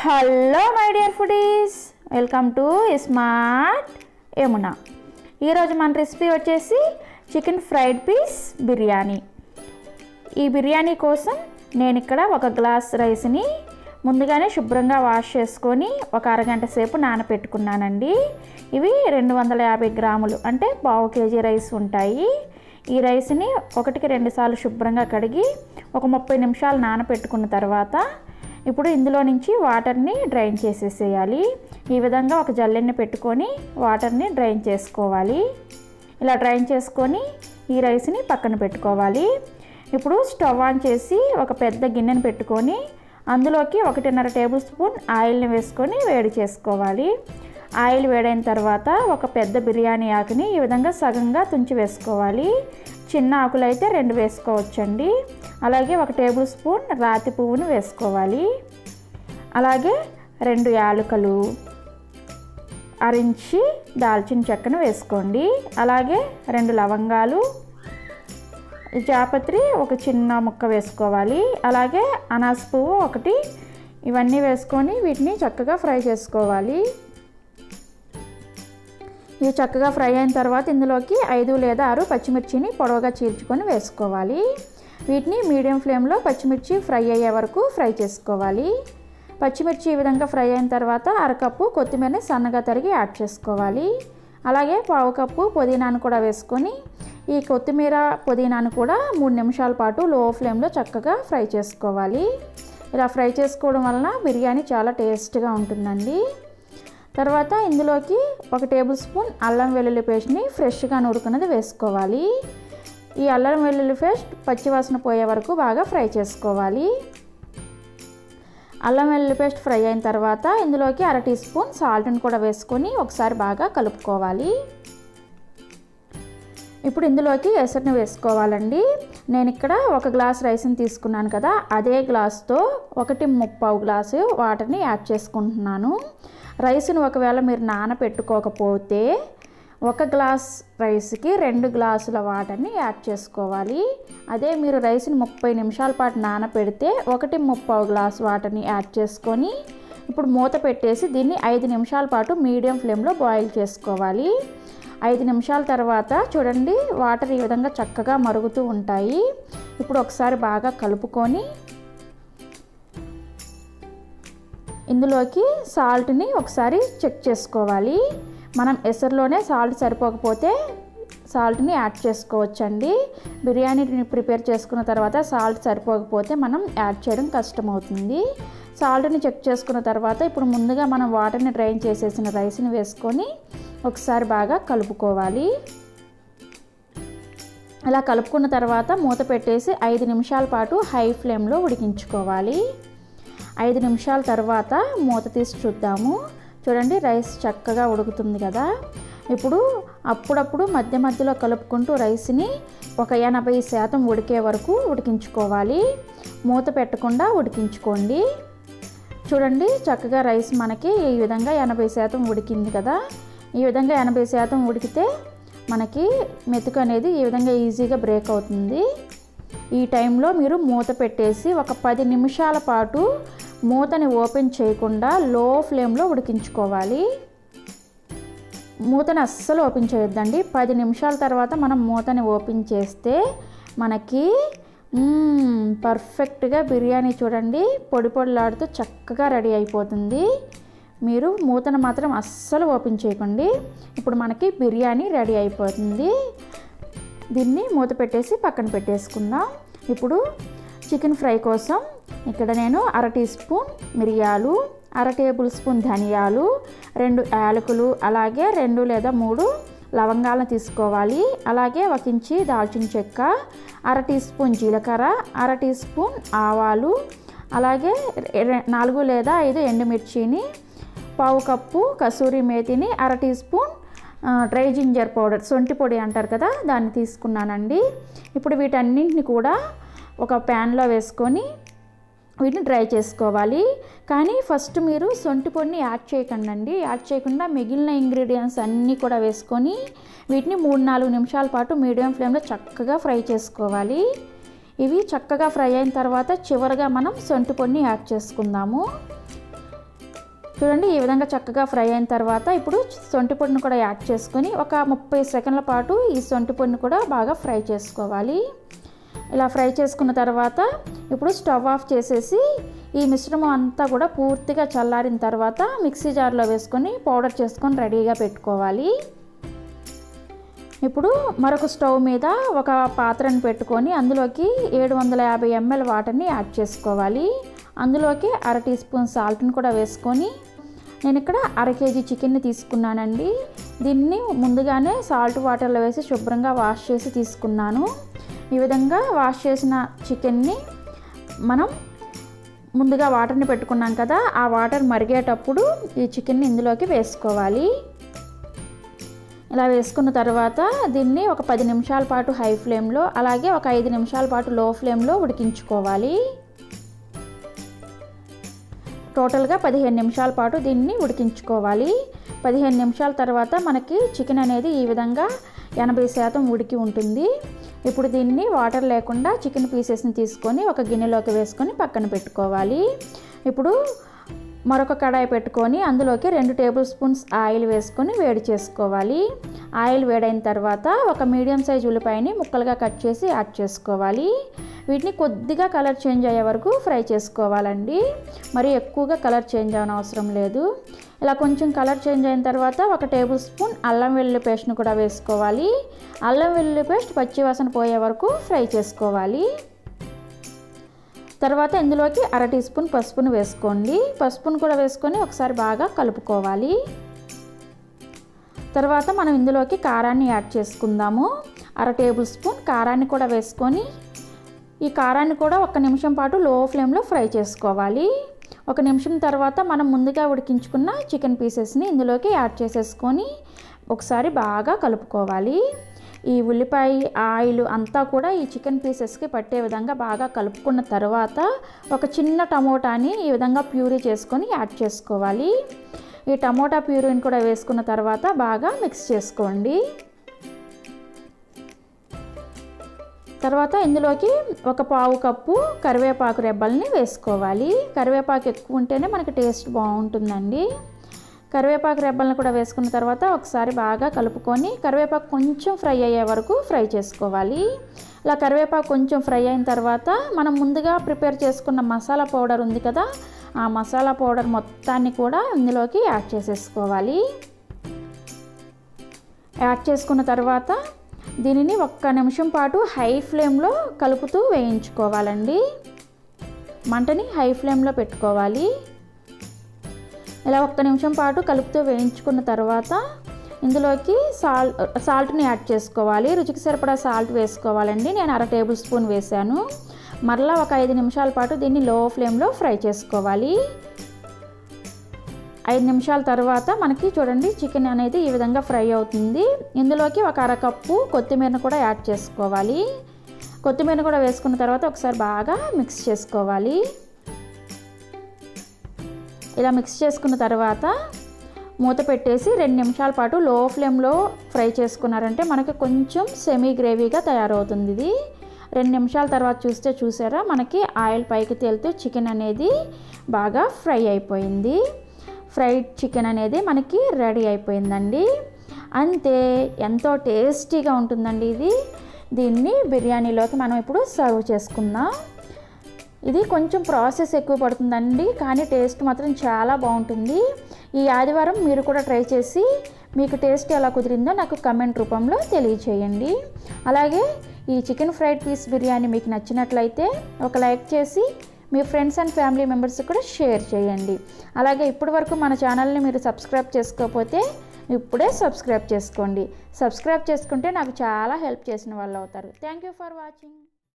Hello my dear foodies, welcome to smart Yamuna. ఈరోజు మన recipe వచ్చేసి చికెన్ ఫ్రైడ్ పీస్ బిర్యానీ. ఈ బిర్యానీ కోసం నేను ఇక్కడ ఒక గ్లాస్ రైస్ని ముందుగానే శుభ్రంగా వాష్ చేసుకొని ఒక అరగంట సేపు నానబెట్టుకున్నానండి. ఇవి 250 గ్రాములు అంటే పావు కేజీ రైస్ ఉంటాయి. ఈ రైస్ని 1-2 సార్లు శుభ్రంగా కడిగి ఒక 30 నిమిషాలు నానబెట్టుకున్న తర్వాత ఇప్పుడు ఇందులో నుంచి వాటర్ని డ్రైన్ చేసేసేయాలి. ఈ విధంగా ఒక జల్లెన్ని పెట్టుకొని వాటర్ని డ్రైన్ చేసుకోవాలి. ఇలా డ్రైన్ చేసుకొని ఈ రైస్ని పక్కన పెట్టుకోవాలి. ఇప్పుడు స్టవ్ ఆన్ చేసి ఒక పెద్ద గిన్నెని పెట్టుకొని అందులోకి 1.5 టేబుల్ స్పూన్ ఆయిల్ని వేసుకొని వేడి చేసుకోవాలి. ఆయిల్ వేడైన తర్వాత ఒక పెద్ద బిర్యానీ ఆకుని ఈ విధంగా సగంగా తుంచి వేసుకోవాలి. చిన్న ఆకులు అయితే 2 వేసుకోవచ్చండి. అలాగే 1 టేబుల్ స్పూన్ రాతి పువ్వును వేసుకోవాలి. అలాగే 2 యాలకులు, అరించి దాల్చిన చెక్కను వేసుకోండి. అలాగే 2 లవంగాలు, జాపత్రి ఒక చిన్న ముక్క వేసుకోవాలి. అలాగే అనాస పువ్వు 1, ఇవన్నీ వేసుకొని వీటిని చక్కగా ఫ్రై చేసుకోవాలి. ఇవి చక్కగా ఫ్రై అయిన తర్వాత ఇందులోకి 5 లేదా 6 పచ్చిమిర్చిని పొడవుగా చీల్చుకొని వేసుకోవాలి. వీటిని మీడియం ఫ్లేమ్లో పచ్చిమిర్చి ఫ్రై అయ్యే వరకు ఫ్రై చేసుకోవాలి. పచ్చిమిర్చి ఈ విధంగా ఫ్రై అయిన తర్వాత 1/2 కప్పు కొత్తిమీరని సన్నగా తరిగి యాడ్ చేసుకోవాలి. అలాగే 1/2 కప్పు పుదీనాను కూడా వేసుకొని ఈ కొత్తిమీర పుదీనాను కూడా 3 నిమిషాల పాటు లో ఫ్లేమ్లో చక్కగా ఫ్రై చేసుకోవాలి. ఇలా ఫ్రై చేసుకోవడం వలన బిర్యానీ చాలా టేస్ట్గా ఉంటుందండి. తర్వాత ఇందులోకి 1 టేబుల్ స్పూన్ అల్లం వెల్లుల్లి పేస్ట్ని ఫ్రెష్గా నూరుకున్నది వేసుకోవాలి. ఈ అల్లం వెల్లుల్లి పేస్ట్ పచ్చివాసన పోయే వరకు బాగా ఫ్రై చేసుకోవాలి. అల్లం వెల్లుల్లి పేస్ట్ ఫ్రై అయిన తర్వాత ఇందులోకి 1/2 టీ స్పూన్ సాల్ట్ని కూడా వేసుకొని ఒకసారి బాగా కలుపుకోవాలి. ఇప్పుడు ఇందులోకి ఎసరుని వేసుకోవాలండి. నేను ఇక్కడ 1 గ్లాస్ రైస్ని తీసుకున్నాను కదా, అదే గ్లాస్తో 1.25 గ్లాసు వాటర్ని యాడ్ చేసుకుంటున్నాను. రైస్ని ఒకవేళ మీరు నానబెట్టుకోకపోతే 1 గ్లాస్ రైస్కి 2 గ్లాసుల వాటర్ని యాడ్ చేసుకోవాలి. అదే మీరు రైస్ని 30 నిమిషాల పాటు నానబెడితే 1.25 గ్లాస్ వాటర్ని యాడ్ చేసుకొని ఇప్పుడు మూత పెట్టేసి దీన్ని 5 నిమిషాల పాటు మీడియం ఫ్లేమ్లో బాయిల్ చేసుకోవాలి. 5 నిమిషాల తర్వాత చూడండి, వాటర్ ఈ విధంగా చక్కగా మరుగుతూ ఉంటాయి. ఇప్పుడు ఒకసారి బాగా కలుపుకొని ఇందులోకి సాల్ట్ని ఒకసారి చెక్ చేసుకోవాలి. మనం ఎసరులోనే సాల్ట్ సరిపోకపోతే సాల్ట్ని యాడ్ చేసుకోవచ్చండి. బిర్యానీని ప్రిపేర్ చేసుకున్న తర్వాత సాల్ట్ సరిపోకపోతే మనం యాడ్ చేయడం కష్టమవుతుంది. సాల్ట్ని చెక్ చేసుకున్న తర్వాత ఇప్పుడు ముందుగా మనం వాటర్ని డ్రైన్ చేసేసిన రైస్ని వేసుకొని ఒకసారి బాగా కలుపుకోవాలి. అలా కలుపుకున్న తర్వాత మూత పెట్టేసి 5 నిమిషాల పాటు హై ఫ్లేమ్లో ఉడికించుకోవాలి. 5 నిమిషాల తర్వాత మూత తీసి చూద్దాము. చూడండి, రైస్ చక్కగా ఉడుకుతుంది కదా. ఇప్పుడు అప్పుడప్పుడు మధ్య మధ్యలో కలుపుకుంటూ రైస్ని ఒక 80% ఉడికే వరకు ఉడికించుకోవాలి. మూత పెట్టకుండా ఉడికించుకోండి. చూడండి, చక్కగా రైస్ మనకి ఈ విధంగా 80% ఉడికింది కదా. ఈ విధంగా 80% ఉడికితే మనకి మెతుకు అనేది ఈ విధంగా ఈజీగా బ్రేక్ అవుతుంది. ఈ టైంలో మీరు మూత పెట్టేసి ఒక 10 నిమిషాల పాటు మూతని ఓపెన్ చేయకుండా లో ఫ్లేమ్లో ఉడికించుకోవాలి. మూతని అస్సలు ఓపెన్ చేయొద్దండి. 10 నిమిషాల తర్వాత మనం మూతని ఓపెన్ చేస్తే మనకి పర్ఫెక్ట్గా బిర్యానీ చూడండి పొడి పొడిలాడుతూ చక్కగా రెడీ అయిపోతుంది. మీరు మూతను మాత్రం అస్సలు ఓపెన్ చేయకండి. ఇప్పుడు మనకి బిర్యానీ రెడీ అయిపోతుంది. దీన్ని మూత పెట్టేసి పక్కన పెట్టేసుకుందాం. ఇప్పుడు చికెన్ ఫ్రై కోసం ఇక్కడ నేను 1/2 టీ స్పూన్ మిరియాలు, 1/2 టేబుల్ స్పూన్ ధనియాలు, 2 యాలకులు, అలాగే 2 లేదా 3 లవంగాలను తీసుకోవాలి. అలాగే 1 ఇంచి దాల్చిన చెక్క, 1/2 టీ స్పూన్ జీలకర్ర, 1/2 టీ స్పూన్ ఆవాలు, అలాగే 4 లేదా 5 ఎండుమిర్చిని, 1/2 కప్పు కసూరి మేతిని, 1/2 teaspoon dry ginger powder, సొంటి పొడి అంటారు కదా, దాన్ని తీసుకున్నానండి. ఇప్పుడు వీటన్నింటిని కూడా ఒక ప్యాన్లో వేసుకొని వీటిని డ్రై చేసుకోవాలి. కానీ ఫస్ట్ మీరు సొంటి పొడిని యాడ్ చేయకండి. యాడ్ చేయకుండా మిగిలిన ఇంగ్రీడియంట్స్ అన్నీ కూడా వేసుకొని వీటిని 3-4 నిమిషాల పాటు మీడియం ఫ్లేమ్లో చక్కగా ఫ్రై చేసుకోవాలి. ఇవి చక్కగా ఫ్రై అయిన తర్వాత చివరగా మనం సొంటి పొడిని యాడ్ చేసుకుందాము. చూడండి ఈ విధంగా చక్కగా ఫ్రై అయిన తర్వాత ఇప్పుడు సొంటి పొడిని కూడా యాడ్ చేసుకొని ఒక 30 సెకండ్ల పాటు ఈ సొంటి పొడిని కూడా బాగా ఫ్రై చేసుకోవాలి. ఇలా ఫ్రై చేసుకున్న తర్వాత ఇప్పుడు స్టవ్ ఆఫ్ చేసేసి ఈ మిశ్రమం అంతా కూడా పూర్తిగా చల్లారిన తర్వాత మిక్సీ జార్లో వేసుకొని పౌడర్ చేసుకొని రెడీగా పెట్టుకోవాలి. ఇప్పుడు మరొక స్టవ్ మీద ఒక పాత్రను పెట్టుకొని అందులోకి 750 ml వాటర్ని యాడ్ చేసుకోవాలి. అందులోకి 1/2 టీ స్పూన్ సాల్ట్ని కూడా వేసుకొని నేను ఇక్కడ 1/2 కేజీ చికెన్ని తీసుకున్నానండి. దీన్ని ముందుగానే సాల్ట్ వాటర్లో వేసి శుభ్రంగా వాష్ చేసి తీసుకున్నాను. ఈ విధంగా వాష్ చేసిన చికెన్ని మనం ముందుగా వాటర్ని పెట్టుకున్నాం కదా, ఆ వాటర్ మరిగేటప్పుడు ఈ చికెన్ని ఇందులోకి వేసుకోవాలి. ఇలా వేసుకున్న తర్వాత దీన్ని ఒక 10 నిమిషాల పాటు హై ఫ్లేమ్లో అలాగే ఒక 5 నిమిషాల పాటు లో ఫ్లేమ్లో ఉడికించుకోవాలి. టోటల్గా 15 నిమిషాల పాటు దీన్ని ఉడికించుకోవాలి. 15 నిమిషాల తర్వాత మనకి చికెన్ అనేది ఈ విధంగా 80% ఉడికి ఉంటుంది. ఇప్పుడు దీన్ని వాటర్ లేకుండా చికెన్ పీసెస్ని తీసుకొని ఒక గిన్నెలోకి వేసుకొని పక్కన పెట్టుకోవాలి. ఇప్పుడు మరొక కడాయి పెట్టుకొని అందులోకి 2 టేబుల్ స్పూన్స్ ఆయిల్ వేసుకొని వేడి చేసుకోవాలి. ఆయిల్ వేడైన తర్వాత ఒక మీడియం సైజ్ ఉల్లిపాయని ముక్కలుగా కట్ చేసి యాడ్ చేసుకోవాలి. వీటిని కొద్దిగా కలర్ చేంజ్ అయ్యే వరకు ఫ్రై చేసుకోవాలండి. మరి ఎక్కువగా కలర్ చేంజ్ అవ్వని అవసరం లేదు. ఇలా కొంచెం కలర్ చేంజ్ అయిన తర్వాత ఒక టేబుల్ స్పూన్ అల్లం వెల్లుల్లి పేస్ట్ని కూడా వేసుకోవాలి. అల్లం వెల్లుల్లి పేస్ట్ పచ్చి వాసన పోయే వరకు ఫ్రై చేసుకోవాలి. తర్వాత ఇందులోకి 1/2 టీ స్పూన్ పసుపును వేసుకోండి. పసుపును కూడా వేసుకొని ఒకసారి బాగా కలుపుకోవాలి. తర్వాత మనం ఇందులోకి కారాన్ని యాడ్ చేసుకుందాము. 1/2 టేబుల్ స్పూన్ కారాన్ని కూడా వేసుకొని ఈ కారాన్ని కూడా 1 నిమిషం పాటు లో ఫ్లేమ్లో ఫ్రై చేసుకోవాలి. 1 నిమిషం తర్వాత మనం ముందుగా ఉడికించుకున్న చికెన్ పీసెస్ని ఇందులోకి యాడ్ చేసేసుకొని ఒకసారి బాగా కలుపుకోవాలి. ఈ ఉల్లిపాయ ఆయిల్ అంతా కూడా ఈ చికెన్ పీసెస్కి పట్టే విధంగా బాగా కలుపుకున్న తర్వాత ఒక చిన్న టమోటాని ఈ విధంగా ప్యూరీ చేసుకొని యాడ్ చేసుకోవాలి. ఈ టమోటా ప్యూరీని కూడా వేసుకున్న తర్వాత బాగా మిక్స్ చేసుకోండి. తర్వాత ఇందులోకి ఒక పావు కప్పు కరివేపాకు రెబ్బల్ని వేసుకోవాలి. కరివేపాకు ఎక్కువ ఉంటేనే మనకి టేస్ట్ బాగుంటుందండి. కరివేపాకు రెబ్బలను కూడా వేసుకున్న తర్వాత ఒకసారి బాగా కలుపుకొని కరివేపాకు కొంచెం ఫ్రై అయ్యే వరకు ఫ్రై చేసుకోవాలి. ఇలా కరివేపాకు కొంచెం ఫ్రై అయిన తర్వాత మనం ముందుగా ప్రిపేర్ చేసుకున్న మసాలా పౌడర్ ఉంది కదా, ఆ మసాలా పౌడర్ మొత్తాన్ని కూడా ఇందులోకి యాడ్ చేసేసుకోవాలి. యాడ్ చేసుకున్న తర్వాత దీనిని 1 నిమిషం పాటు హై ఫ్లేమ్లో కలుపుతూ వేయించుకోవాలండి. మంటని హై ఫ్లేమ్లో పెట్టుకోవాలి. ఇలా 1 నిమిషం పాటు కలుపుతూ వేయించుకున్న తర్వాత ఇందులోకి సాల్ట్ని యాడ్ చేసుకోవాలి. రుచికి సరిపడా సాల్ట్ వేసుకోవాలండి. నేను 1/2 టేబుల్ స్పూన్ వేసాను. మరలా ఒక 5 నిమిషాల పాటు దీన్ని లో ఫ్లేమ్లో ఫ్రై చేసుకోవాలి. 5 నిమిషాల తర్వాత మనకి చూడండి చికెన్ అనేది ఈ విధంగా ఫ్రై అవుతుంది. ఇందులోకి ఒక 1/2 కప్పు కొత్తిమీరను కూడా యాడ్ చేసుకోవాలి. కొత్తిమీరను కూడా వేసుకున్న తర్వాత ఒకసారి బాగా మిక్స్ చేసుకోవాలి. ఇలా మిక్స్ చేసుకున్న తర్వాత మూత పెట్టేసి 2 నిమిషాల పాటు లో ఫ్లేమ్లో ఫ్రై చేసుకున్నారంటే మనకి కొంచెం సెమీ గ్రేవీగా తయారవుతుంది. ఇది 2 నిమిషాల తర్వాత చూసారా మనకి ఆయిల్ పైకి తేలుతూ చికెన్ అనేది బాగా ఫ్రై అయిపోయింది. ఫ్రైడ్ చికెన్ అనేది మనకి రెడీ అయిపోయిందండి. అంతే, ఎంతో టేస్టీగా ఉంటుందండి ఇది. దీన్ని బిర్యానీలోకి మనం ఇప్పుడు సర్వ్ చేసుకుందాం. ఇది కొంచెం ప్రాసెస్ ఎక్కువ పడుతుందండి, కానీ టేస్ట్ మాత్రం చాలా బాగుంటుంది. ఈ ఆదివారం మీరు కూడా ట్రై చేసి మీకు టేస్ట్ ఎలా కుదిరిందో నాకు కమెంట్ రూపంలో తెలియచేయండి. అలాగే ఈ చికెన్ ఫ్రైడ్ పీస్ బిర్యానీ మీకు నచ్చినట్లయితే ఒక లైక్ చేసి మీ ఫ్రెండ్స్ అండ్ ఫ్యామిలీ మెంబర్స్కి కూడా షేర్ చేయండి. అలాగే ఇప్పటి వరకు మన ఛానల్ని మీరు సబ్స్క్రైబ్ చేసుకోకపోతే ఇప్పుడే సబ్స్క్రైబ్ చేసుకోండి. సబ్స్క్రైబ్ చేసుకుంటే నాకు చాలా హెల్ప్ చేసిన వాళ్ళు అవుతారు. Thank you for watching.